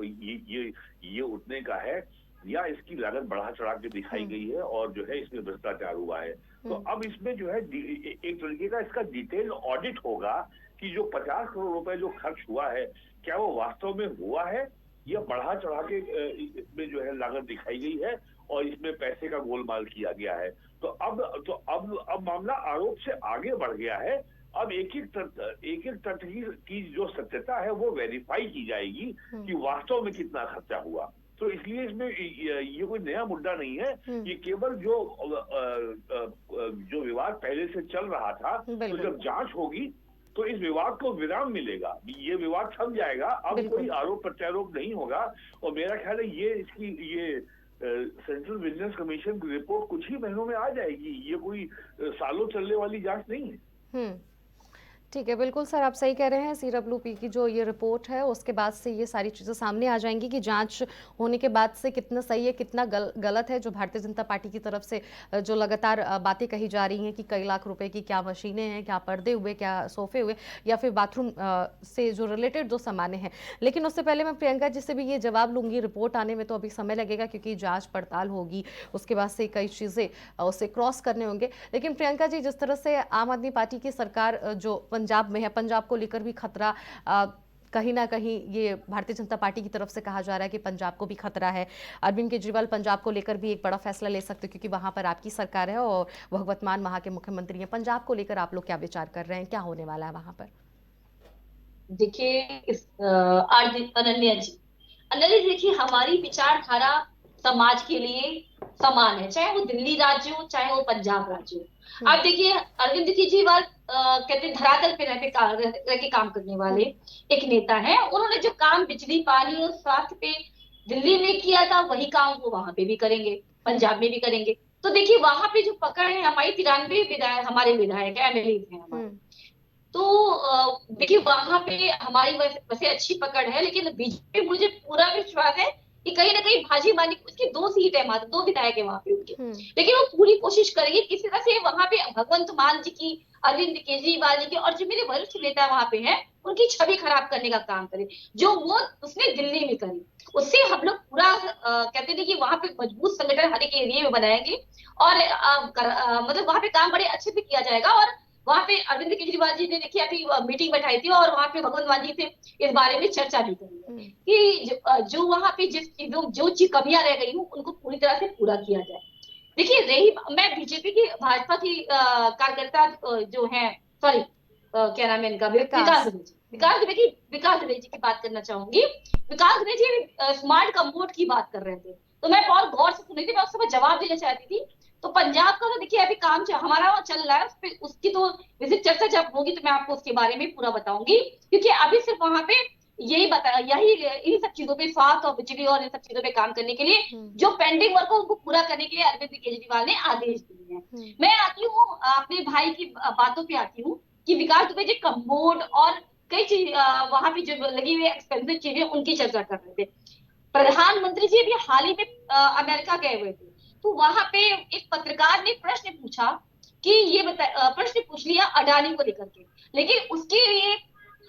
ये उतने का है, या इसकी लागत बढ़ा चढ़ा के दिखाई गई है और जो है इसमें भ्रष्टाचार हुआ है। तो अब इसमें जो है एक तरीके का इसका डिटेल ऑडिट होगा कि जो 50 करोड़ रुपए जो खर्च हुआ है, क्या वो वास्तव में हुआ है या बढ़ा चढ़ा के इसमें जो है लागत दिखाई गई है और इसमें पैसे का गोलमाल किया गया है। तो अब मामला आरोप से आगे बढ़ गया है। अब एक एक तथ्य की जो सत्यता है वो वेरीफाई की जाएगी कि वास्तव में कितना खर्चा हुआ। तो इसलिए इसमें ये कोई नया मुद्दा नहीं है, ये केवल जो विवाद पहले से चल रहा था, तो जब जांच होगी तो इस विवाद को विराम मिलेगा, ये विवाद थम जाएगा, अब कोई आरोप प्रत्यारोप नहीं होगा। और मेरा ख्याल है ये सेंट्रल विजिलेंस कमीशन की रिपोर्ट कुछ ही महीनों में आ जाएगी, ये कोई सालों चलने वाली जांच नहीं है। ठीक है, बिल्कुल सर, आप सही कह रहे हैं। सीडब्ल्यूपी की जो ये रिपोर्ट है उसके बाद से ये सारी चीज़ें सामने आ जाएंगी कि जांच होने के बाद से कितना सही है, कितना गलत है। जो भारतीय जनता पार्टी की तरफ से जो लगातार बातें कही जा रही हैं कि कई लाख रुपए की क्या मशीनें हैं, क्या पर्दे हुए, क्या सोफे हुए, या फिर बाथरूम से जो रिलेटेड जो सामान हैं। लेकिन उससे पहले मैं प्रियंका जी से भी ये जवाब लूँगी। रिपोर्ट आने में तो अभी समय लगेगा क्योंकि जाँच पड़ताल होगी, उसके बाद से कई चीज़ें उसे क्रॉस करने होंगे। लेकिन प्रियंका जी, जिस तरह से आम आदमी पार्टी की सरकार जो पंजाब में है, पंजाब को लेकर भी खतरा कहीं ना कहीं ये भारतीय जनता पार्टी की तरफ से कहा जा रहा है कि पंजाब को भी खतरा है। अरविंद केजरीवाल पंजाब को लेकर भी एक बड़ा फैसला ले सकते क्योंकि वहां पर आपकी सरकार है और वह वर्तमान वहां के मुख्यमंत्री हैं। पंजाब को लेकर आप लोग क्या विचार कर रहे हैं, क्या होने वाला है वहां पर? देखिए अनन्या जी, देखिए हमारी विचारधारा समाज के लिए समान है, चाहे वो दिल्ली राज्य हो चाहे वो पंजाब राज्य हो। आप देखिए अरविंद केजरीवाल कहते धरातल पे रह के काम करने वाले एक नेता है। उन्होंने जो काम बिजली पानी और स्वास्थ्य पे दिल्ली में किया था वही काम वो वहां पे भी करेंगे, पंजाब में भी करेंगे। तो देखिए वहां पे जो पकड़ है, हमारी 93 विधायक हमारे विधायक है, एमएलए हैं हमारे, तो देखिए वहां पे हमारी वैसे अच्छी पकड़ है, लेकिन बीजेपी मुझे पूरा विश्वास है कि कहीं ना कहीं भाजी मानी उसकी 2 सीट है, मात्र 2 विधायक है वहां पे उनके, लेकिन वो पूरी कोशिश करेगी किसी तरह से वहां पे भगवंत मान जी की, अरविंद केजरीवाल जी की और जो मेरे वरिष्ठ नेता वहां पे हैं उनकी छवि खराब करने का काम करे, जो वो उसने दिल्ली में करी। उससे हम लोग पूरा कहते थे कि वहां पे मजबूत संगठन हर एक एरिया में बनाएंगे और मतलब वहां पे काम बड़े अच्छे से किया जाएगा। और वहां पे अरविंद केजरीवाल जी ने देखिए अभी मीटिंग बैठाई थी और वहां पे भगवंत मान जी से इस बारे में चर्चा भी करी है कि जो वहां पे जिस चीजों जो चीज कमियां रह गई हूँ उनको पूरी तरह से पूरा किया जाए। देखिए रही मैं बीजेपी की भाजपा की कार्यकर्ता जो है, सॉरी क्या नाम है इनका, विकास दुबे जी की बात करना चाहूंगी। विकास दुबे जी स्मार्ट कम्बोर्ड की बात कर रहे थे, तो मैं बहुत गौर से सुन रही थी, मैं उस समय जवाब देना चाहती थी। तो पंजाब का तो देखिए अभी काम हमारा चल रहा है, उसकी तो विजिट चर्चा जब होगी तो मैं आपको उसके बारे में पूरा बताऊंगी, क्योंकि अभी सिर्फ वहां पे यही इन सब चीजों पे, स्वास्थ्य और बिजली और इन सब चीजों पे काम करने के लिए जो पेंडिंग वर्क है उनको पूरा करने के लिए अरविंद केजरीवाल ने आदेश दिए हैं। मैं आती हूँ अपने भाई की बातों पे आती हूँ कि विकास दुबे जी कम्बोर्ड और कई चीज वहां पे जो लगी हुई एक्सपेंसिव चीजें उनकी चर्चा कर रहे थे। प्रधानमंत्री जी भी हाल ही में अमेरिका गए हुए थे, तो वहां पे एक पत्रकार ने प्रश्न पूछा कि ये प्रश्न पूछ लिया अडानी को लेकर के, लेकिन उसके लिए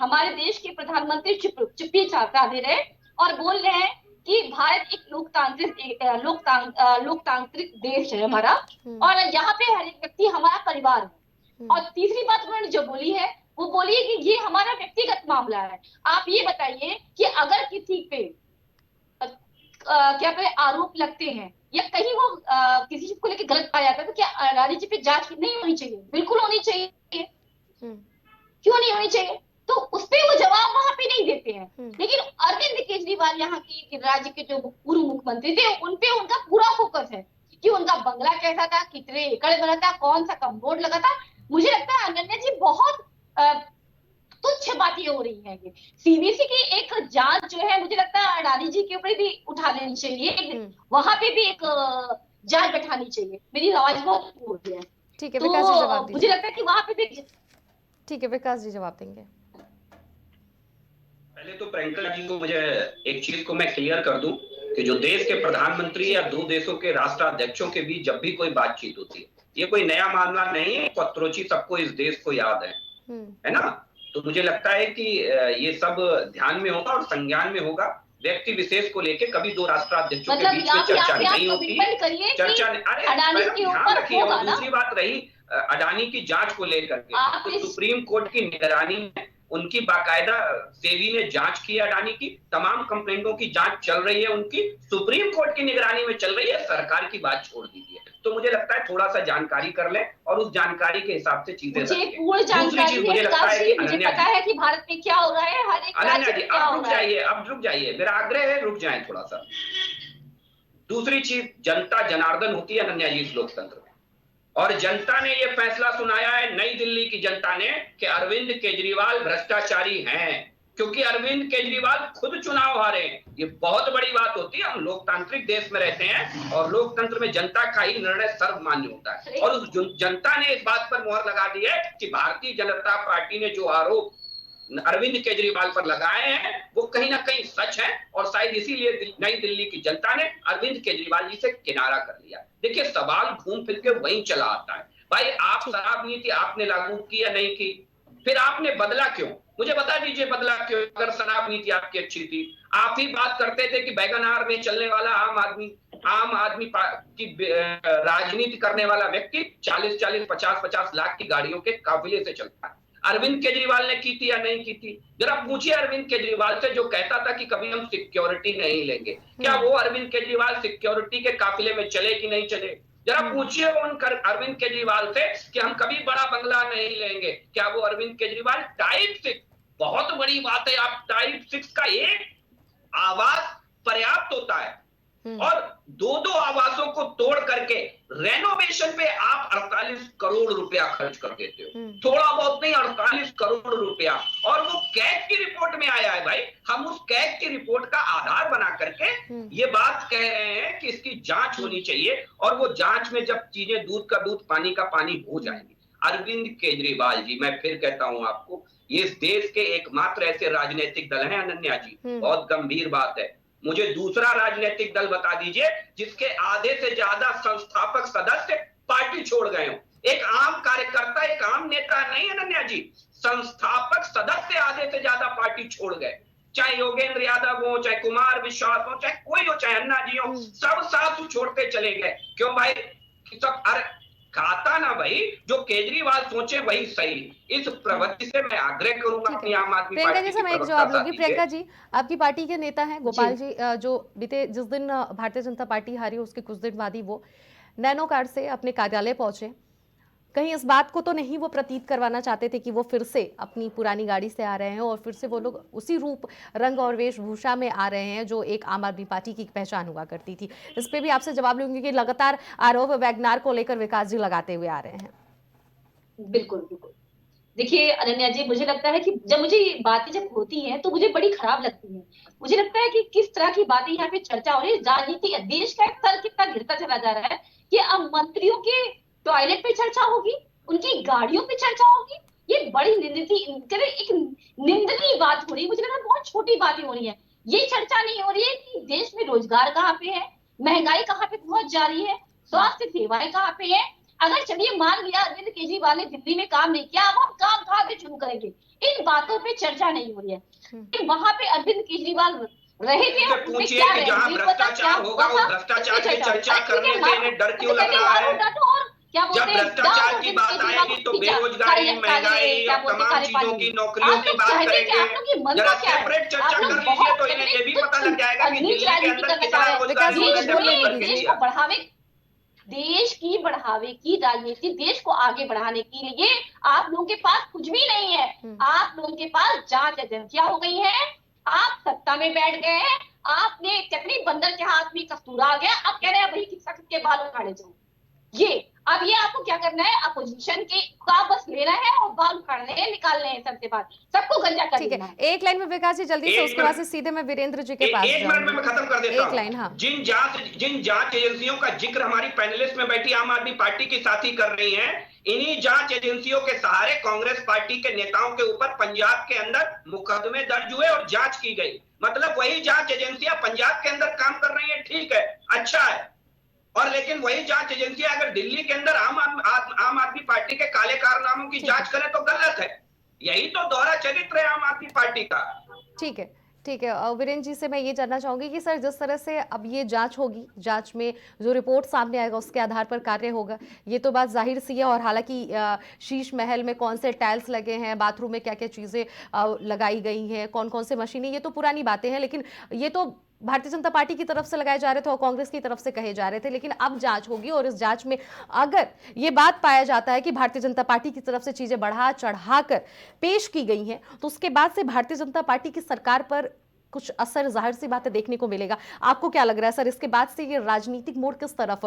हमारे देश के प्रधानमंत्री चुप्पी साधे रहे और बोल रहे हैं कि भारत एक लोकतांत्रिक देश है हमारा और यहाँ पे हर एक व्यक्ति हमारा परिवार है। और तीसरी बात उन्होंने जो बोली है वो बोली है कि ये हमारा व्यक्तिगत मामला है। आप ये बताइए कि अगर किसी पे क्या पे आरोप लगते हैं या कहीं वो किसी चीज को लेकर गलत पाया जाता है तो क्या अडानी जी पे जांच नहीं होनी चाहिए? बिल्कुल होनी चाहिए। क्यों नहीं होनी चाहिए? तो उस पे वो जवाब वहां पे नहीं देते हैं। लेकिन अरविंद केजरीवाल यहाँ की राज्य के जो पूर्व मुख्यमंत्री थे उन पे उनका पूरा फोकस है कि उनका बंगला कैसा था, कितने एकड़ बना था, कौन सा कम्बोर्ड लगा था। मुझे लगता है अनन्या जी बहुत तुच्छ बातें हो रही है। ये सीबीसी की एक जांच जो है मुझे लगता है अडानी जी के ऊपर भी उठा लेनी चाहिए, वहां पे भी एक जांच बैठानी चाहिए। मेरी आवाज बहुत हो रही है। ठीक है, विकास जी जवाब दीजिए। मुझे लगता है कि वहां पे भी ठीक है, विकास जी जवाब देंगे। पहले तो प्रियंका जी को मुझे एक चीज को मैं क्लियर कर दूं कि जो देश के प्रधानमंत्री या 2 देशों के राष्ट्राध्यक्षों के बीच जब भी कोई बातचीत होती है, ये कोई नया मामला नहीं है, पत्रोची सबको इस देश को याद है ना। तो मुझे लगता है कि ये सब ध्यान में होगा और संज्ञान में होगा। व्यक्ति विशेष को लेकर कभी 2 राष्ट्राध्यक्षों के बीच में चर्चा नहीं होती है। चर्चा अरे ध्यान रखिए। और दूसरी बात रही अडानी की जांच को लेकर के, तो सुप्रीम कोर्ट की निगरानी में उनकी बाकायदा सेबी ने जांच की, अडानी की तमाम कंप्लेंटों की जांच चल रही है, उनकी सुप्रीम कोर्ट की निगरानी में चल रही है। सरकार की बात छोड़ दीजिए। तो मुझे लगता है थोड़ा सा जानकारी कर लें और उस जानकारी के हिसाब से चीजें रखें। पूर्ण जानकारी मुझे लगता है कि मुझे पता है कि भारत में क्या हो रहा है, हर एक राज्य में क्या हो रहा है। अब रुक जाइए, मेरा आग्रह है रुक जाएं थोड़ा सा। दूसरी चीज, जनता जनार्दन होती है अनन्या जी इस लोकतंत्र में, और जनता ने यह फैसला सुनाया है, नई दिल्ली की जनता ने, कि अरविंद केजरीवाल भ्रष्टाचारी हैं, क्योंकि अरविंद केजरीवाल खुद चुनाव हारे। ये बहुत बड़ी बात होती है। हम लोकतांत्रिक देश में रहते हैं और लोकतंत्र में जनता का ही निर्णय सर्वमान्य होता है। और उस जनता ने इस बात पर मुहर लगा दी है कि भारतीय जनता पार्टी ने जो आरोप अरविंद केजरीवाल पर लगाए हैं वो कहीं ना कहीं सच है, और शायद इसीलिए नई दिल्ली की जनता ने अरविंद केजरीवाल जी से किनारा कर लिया। देखिए सवाल घूम फिर के वहीं चला आता है, भाई आप शराब नीति आपने लागू की या नहीं की, फिर आपने बदला क्यों? मुझे बता दीजिए बदला क्यों? अगर शराब नीति आपकी अच्छी थी, आप ही बात करते थे कि बैगनआर में चलने वाला आम आदमी की राजनीति करने वाला व्यक्ति 40-40, 50-50 लाख की गाड़ियों के काफिले से चलता है। अरविंद केजरीवाल ने की थी या नहीं की थी? जरा पूछिए अरविंद केजरीवाल से, जो कहता था कि कभी हम सिक्योरिटी नहीं लेंगे, क्या वो अरविंद केजरीवाल सिक्योरिटी के काफिले में चले कि नहीं चले? जरा पूछिए उन अरविंद केजरीवाल से कि हम कभी बड़ा बंगला नहीं लेंगे, क्या वो अरविंद केजरीवाल टाइप 6, बहुत बड़ी बात है, आप टाइप 6 का एक आवाज पर्याप्त होता है। और दो आवासों को तोड़ करके रेनोवेशन पे आप 48 करोड़ रुपया खर्च कर देते हो। थोड़ा बहुत नहीं, 48 करोड़ रुपया। और वो कैग की रिपोर्ट में आया है भाई। हम उस कैग की रिपोर्ट का आधार बना करके ये बात कह रहे हैं कि इसकी जांच होनी चाहिए, और वो जांच में जब चीजें दूध का दूध पानी का पानी हो जाएंगी। अरविंद केजरीवाल जी, मैं फिर कहता हूं आपको, ये इस देश के एकमात्र ऐसे राजनीतिक दल हैं अनन्या जी, बहुत गंभीर बात है। मुझे दूसरा राजनीतिक दल बता दीजिए जिसके आधे से ज्यादा संस्थापक सदस्य पार्टी छोड़ गए हो। एक आम कार्यकर्ता, एक आम नेता नहीं अनन्या जी, संस्थापक सदस्य आधे से ज्यादा पार्टी छोड़ गए। चाहे योगेंद्र यादव हो, चाहे कुमार विश्वास हो, चाहे कोई हो, चाहे अन्ना जी हो, सब साथ छोड़ते चले गए। क्यों भाई? सब खाता ना भाई, जो केजरीवाल सोचे वही सही। इस प्रवृत्ति से मैं आग्रह करूंगा अपनी आम आदमी प्रियंका पार्टी जी से मैं एक जवाब लूंगी। प्रियंका जी, आपकी पार्टी के नेता हैं गोपाल जी, जो जिस दिन भारतीय जनता पार्टी हारी उसके कुछ दिन बाद ही वो नैनो कार से अपने कार्यालय पहुंचे। कहीं इस बात को तो नहीं वो प्रतीत करवाना चाहते थे कि वो फिर से अपनी पुरानी गाड़ी से आ रहे हैं और फिर से वो लोग उसी रूप, रंग और वेशभूषा में आ रहे हैं जो एक आम आदमी पार्टी की पहचान हुआ करती थी। इस पे भी आपसे जवाब लूंगी कि लगातार आरोप वैगनार को लेकर विकास जी लगाते हुए आ रहे हैं। बिल्कुल बिल्कुल। देखिए अनन्या जी, मुझे लगता है कि जब मुझे बातें जब होती हैं तो मुझे बड़ी खराब लगती हैं। मुझे लगता है कि किस तरह की बातें यहाँ पे चर्चा हो रही है। राजनीति, देश का एक स्तर कितना गिरता चला जा रहा है कि अब मंत्रियों के टॉयलेट पे चर्चा होगी, उनकी गाड़ियों पे चर्चा होगी। ये बड़ी एक निंदनीय बात हो रही है। मुझे लग रहा है बहुत छोटी बातें हो रही है। ये चर्चा नहीं हो रही है कि देश में रोजगार कहाँ पे है, महंगाई कहाँ पे पहुंच जा रही है, स्वास्थ्य सेवाएं कहाँ पे है। अगर चलिए मान लिया अरविंद केजरीवाल ने दिल्ली में काम नहीं किया, अब हम काम कहाँ से शुरू करेंगे? इन बातों पे चर्चा नहीं हो रही है। वहां पे अरविंद केजरीवाल रहे थे, पूछिए कि जहां भ्रष्टाचार होगा वो भ्रष्टाचार की चर्चा करने से इन्हें डर क्यों लग रहा है? जब भ्रष्टाचार की बात आएगी तो बेरोजगारी, महंगाई और तमाम चीजों की, नौकरियों की बात करेंगे। जरा सेपरेट चर्चा कर लीजिए तो इन्हें ये भी पता लग जाएगा कि दिल्ली के अंदर कितना रोजगार है। देश की बढ़ावे की राजनीति, देश को आगे बढ़ाने के लिए आप लोगों के पास कुछ भी नहीं है। आप लोगों के पास जांच एजेंसियां हो गई हैं, आप सत्ता में बैठ गए हैं, आपने चटनी बंदर के हाथ में कस्तूरा आ गया, अब कह रहे हैं वही किस के बाल उखाड़े जाओ। अब ये आपको क्या करना है? अपोजिशन के का बस लेना है और बाल उखाड़ने हैं, निकालने हैं सबसे बात, सबको गंजा कर देना है। एक लाइन में विकास जी जल्दी से, उसके बाद से सीधे मैं वीरेंद्र जी के पास एक मिनट में मैं खत्म कर देता हूं। एक लाइन, हाँ। जिन जांच एजेंसियों का जिक्र हमारी पैनलिस्ट में बैठी आम आदमी पार्टी की साथी कर रही हैं, इन्हीं जांच एजेंसियों के सहारे कांग्रेस पार्टी के नेताओं के ऊपर पंजाब के अंदर मुकदमे दर्ज हुए और जांच की गई। मतलब वही जांच एजेंसियां पंजाब के अंदर काम कर रही है, ठीक है, अच्छा है। और लेकिन वही जांच एजेंसियां अगर दिल्ली के अंदर आम आदमी पार्टी के काले कारनामों की जांच करें तो गलत है। यही तो दोहरा चरित्र है आम आदमी पार्टी का। ठीक है, ठीक है। वीरेंद्र जी से मैं ये जानना चाहूंगी कि सर, जिस तरह से अब ये जांच होगी, जांच में जो रिपोर्ट सामने आएगा उसके आधार पर कार्य होगा, ये तो बात जाहिर सी है। और हालांकि शीश महल में कौन से टाइल्स लगे हैं, बाथरूम में क्या क्या चीजें लगाई गई हैं, कौन कौन से मशीनें, ये तो पुरानी बातें हैं। लेकिन ये तो भारतीय जनता पार्टी की तरफ से लगाए जा रहे थे और कांग्रेस की तरफ से कहे जा रहे थे। लेकिन अब जांच होगी और इस जांच में अगर ये बात पाया जाता है कि भारतीय जनता पार्टी की तरफ से चीजें बढ़ा चढ़ाकर पेश की गई हैं, तो उसके बाद से भारतीय जनता पार्टी की सरकार पर कुछ असर जाहिर सी बात है देखने को मिलेगा। आपको क्या लग रहा है सर, इसके बाद से ये राजनीतिक मोड़ किस तरफ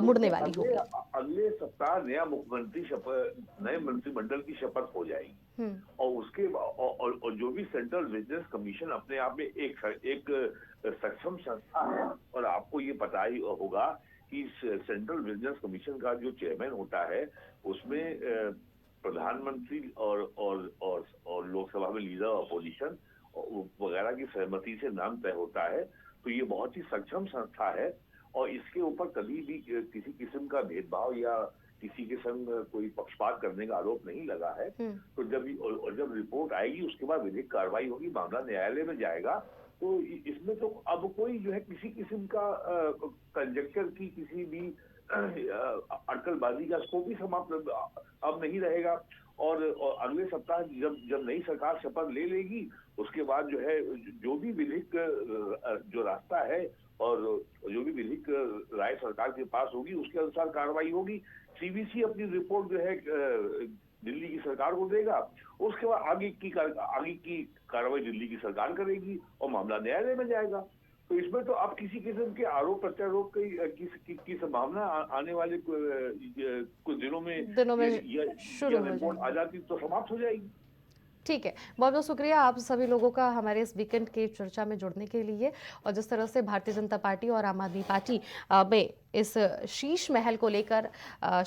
मुड़ने वाली होगी? अगले सप्ताह नया मुख्यमंत्री शपथ, नए मंत्रिमंडल की शपथ हो जाएगी और उसके और जो भी सेंट्रल बिजनेस कमीशन अपने आप में एक सक्षम संस्था है। और आपको ये पता ही होगा कि सेंट्रल बिजनेस कमीशन का जो चेयरमैन होता है उसमें प्रधानमंत्री और लोकसभा में लीडर अपोजिशन वगैरह की सहमति से नाम तय होता है। तो ये बहुत ही सक्षम संस्था है और इसके ऊपर कभी भी किसी किस्म का भेदभाव या किसी के संग कोई पक्षपात करने का आरोप नहीं लगा है। तो जब रिपोर्ट आएगी उसके बाद विधिक कार्रवाई होगी, मामला न्यायालय में जाएगा। तो इसमें तो अब कोई जो है किसी किस्म का कंजक्चर की, किसी भी अटकलबाजी का स्कोप भी समाप्त अब नहीं रहेगा। और अगले सप्ताह जब नई सरकार शपथ ले लेगी उसके बाद जो है जो भी विधिक जो रास्ता है और जो भी विधिक राय सरकार के पास होगी उसके अनुसार कार्रवाई होगी। सीवीसी अपनी रिपोर्ट जो है दिल्ली की सरकार को देगा, उसके बाद आगे की कार्रवाई दिल्ली की सरकार करेगी और मामला न्यायालय में जाएगा। तो इसमें तो अब किसी किस्म के आरोप प्रत्यारोप की संभावना आने वाले कुछ दिनों में शुरू हो रिपोर्ट आ जाती तो समाप्त हो जाएगी। ठीक है, बहुत बहुत शुक्रिया आप सभी लोगों का हमारे इस वीकेंड के चर्चा में जुड़ने के लिए। और जिस तरह से भारतीय जनता पार्टी और आम आदमी पार्टी में इस शीश महल को लेकर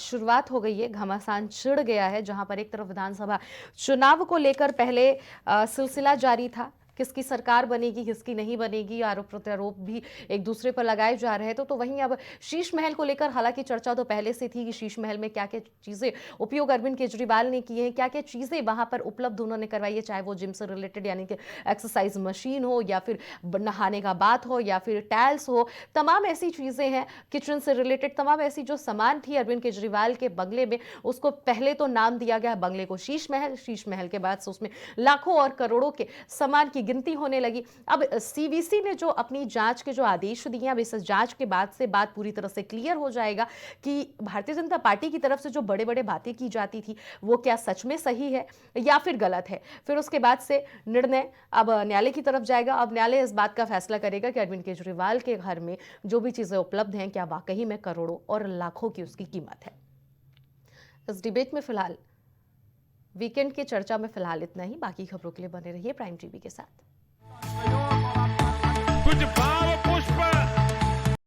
शुरुआत हो गई है, घमासान छिड़ गया है, जहां पर एक तरफ विधानसभा चुनाव को लेकर पहले सिलसिला जारी था, किसकी सरकार बनेगी किसकी नहीं बनेगी, आरोप प्रत्यारोप भी एक दूसरे पर लगाए जा रहे थे। तो वहीं अब शीश महल को लेकर हालांकि चर्चा तो पहले से थी कि शीश महल में क्या क्या चीजें उपयोग अरविंद केजरीवाल ने किए हैं, क्या क्या चीजें वहां पर उपलब्ध उन्होंने करवाई है, चाहे वो जिम से रिलेटेड यानी कि एक्सरसाइज मशीन हो या फिर नहाने का बाथ हो या फिर टाइल्स हो, तमाम ऐसी चीजें हैं, किचन से रिलेटेड तमाम ऐसी जो सामान थी अरविंद केजरीवाल के बंगले में, उसको पहले तो नाम दिया गया बंगले को शीश महल के बाद से उसमें लाखों और करोड़ों के सामान की गिनती होने लगी। अब सीवीसी ने जो अपनी जांच के जो आदेश दिए, अब इस जांच के बाद से बात पूरी तरह से क्लियर हो जाएगा कि भारतीय जनता पार्टी की तरफ से जो बड़े बड़े बातें की जाती थी वो क्या सच में सही है या फिर गलत है। फिर उसके बाद से निर्णय अब न्यायालय की तरफ जाएगा। अब न्यायालय इस बात का फैसला करेगा कि अरविंद केजरीवाल के घर में जो भी चीजें उपलब्ध हैं क्या वाकई में करोड़ों और लाखों की उसकी कीमत है। इस डिबेट में फिलहाल वीकेंड की चर्चा में फिलहाल इतना ही। बाकी खबरों के लिए बने रहिए प्राइम टीवी के साथ।